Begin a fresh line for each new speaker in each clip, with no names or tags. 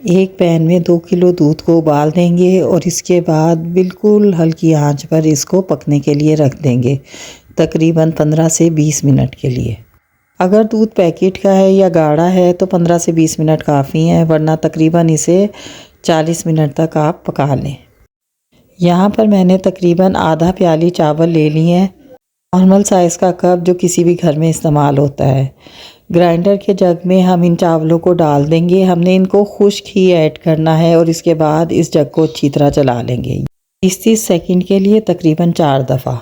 एक पैन में 2 किलो दूध को उबाल देंगे और इसके बाद बिल्कुल हल्की आंच पर इसको पकने के लिए रख देंगे, तकरीबन 15 से 20 मिनट के लिए। अगर दूध पैकेट का है या गाढ़ा है तो 15 से 20 मिनट काफ़ी हैं, वरना तकरीबन इसे 40 मिनट तक आप पका लें। यहाँ पर मैंने तकरीबन आधा प्याली चावल ले लिए हैं, नॉर्मल साइज़ का कप जो किसी भी घर में इस्तेमाल होता है। ग्राइंडर के जग में हम इन चावलों को डाल देंगे। हमने इनको खुश्क ही ऐड करना है और इसके बाद इस जग को अच्छी तरह चला लेंगे 30-30 सेकंड के लिए, तकरीबन 4 दफ़ा।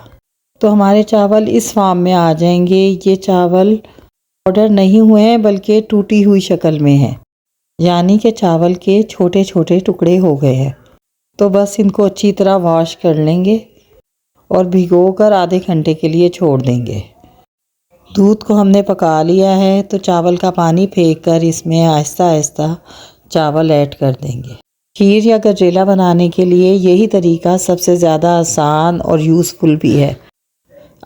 तो हमारे चावल इस फॉर्म में आ जाएंगे। ये चावल पाउडर नहीं हुए हैं बल्कि टूटी हुई शक्ल में है, यानी कि चावल के छोटे छोटे टुकड़े हो गए हैं। तो बस इनको अच्छी तरह वॉश कर लेंगे और भिगोकर आधे घंटे के लिए छोड़ देंगे। दूध को हमने पका लिया है तो चावल का पानी फेंक कर इसमें आहिस्ता आहिस्ता चावल ऐड कर देंगे। खीर या गजरेला बनाने के लिए यही तरीका सबसे ज़्यादा आसान और यूज़फुल भी है।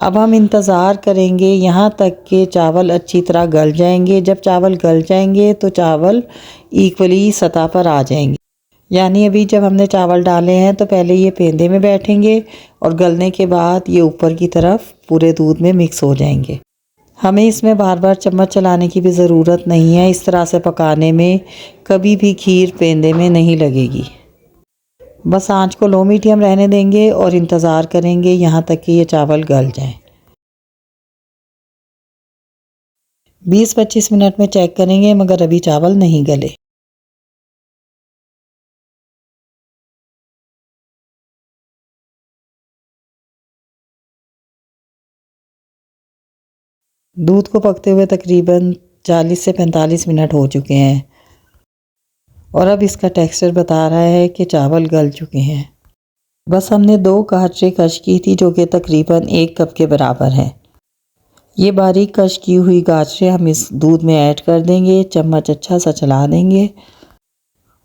अब हम इंतज़ार करेंगे यहाँ तक कि चावल अच्छी तरह गल जाएंगे। जब चावल गल जाएंगे तो चावल इक्वली सतह पर आ जाएंगे, यानी अभी जब हमने चावल डाले हैं तो पहले ये पेंदे में बैठेंगे और गलने के बाद ये ऊपर की तरफ पूरे दूध में मिक्स हो जाएंगे। हमें इसमें बार बार चम्मच चलाने की भी ज़रूरत नहीं है। इस तरह से पकाने में कभी भी खीर पेंदे में नहीं लगेगी। बस आंच को लो मीडियम रहने देंगे और इंतज़ार करेंगे यहाँ तक कि ये चावल गल जाएं। 20-25 मिनट में चेक करेंगे, मगर अभी चावल नहीं गले। दूध को पकते हुए तकरीबन 40 से 45 मिनट हो चुके हैं और अब इसका टेक्सचर बता रहा है कि चावल गल चुके हैं। बस हमने 2 गाजरें कश की थी जो कि तकरीबन 1 कप के बराबर है। ये बारीक कश की हुई गाजरें हम इस दूध में ऐड कर देंगे, चम्मच अच्छा सा चला देंगे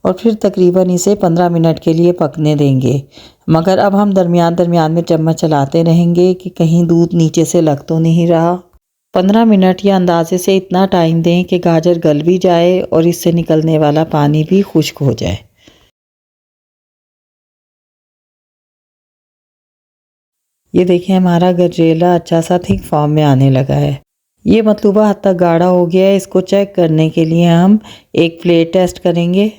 और फिर तकरीबन इसे 15 मिनट के लिए पकने देंगे। मगर अब हम दरमियान दरमियान में चम्मच चलाते रहेंगे कि कहीं दूध नीचे से लग तो नहीं रहा। 15 मिनट या अंदाजे से इतना टाइम दें कि गाजर गल भी जाए और इससे निकलने वाला पानी भी खुश्क हो जाए। ये देखिए हमारा गजरेला अच्छा सा थिक फॉर्म में आने लगा है। ये मतलूबा हद तक गाढ़ा हो गया है। इसको चेक करने के लिए हम एक प्लेट टेस्ट करेंगे।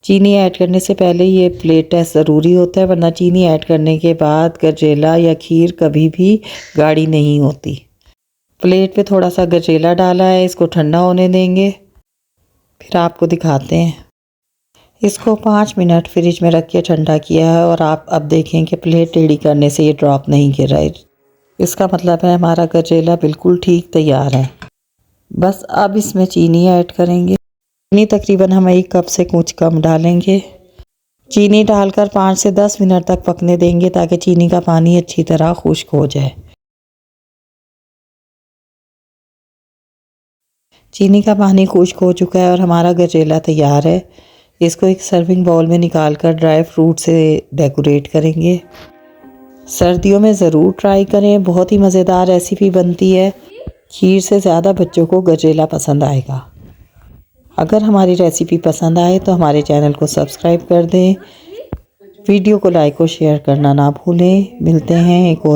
चीनी ऐड करने से पहले ये प्लेट टेस्ट ज़रूरी होता है, वरना चीनी ऐड करने के बाद गजरेला या खीर कभी भी गाढ़ी नहीं होती। प्लेट पे थोड़ा सा गजरेला डाला है, इसको ठंडा होने देंगे, फिर आपको दिखाते हैं। इसको 5 मिनट फ्रिज में रख के ठंडा किया है और आप अब देखें कि प्लेट टेढ़ी करने से ये ड्रॉप नहीं गिर रहा है। इसका मतलब है हमारा गजरेला बिल्कुल ठीक तैयार है। बस अब इसमें चीनी ऐड करेंगे। चीनी तकरीबन हम 1 कप से कुछ कम डालेंगे। चीनी डालकर 5 से 10 मिनट तक पकने देंगे ताकि चीनी का पानी अच्छी तरह खुश्क हो जाए। चीनी का पानी खुश्क हो चुका है और हमारा गजरेला तैयार है। इसको एक सर्विंग बाउल में निकाल कर ड्राई फ्रूट से डेकोरेट करेंगे। सर्दियों में ज़रूर ट्राई करें, बहुत ही मज़ेदार रेसिपी बनती है। खीर से ज़्यादा बच्चों को गजरेला पसंद आएगा। अगर हमारी रेसिपी पसंद आए तो हमारे चैनल को सब्सक्राइब कर दें। वीडियो को लाइक और शेयर करना ना भूलें। मिलते हैं एक और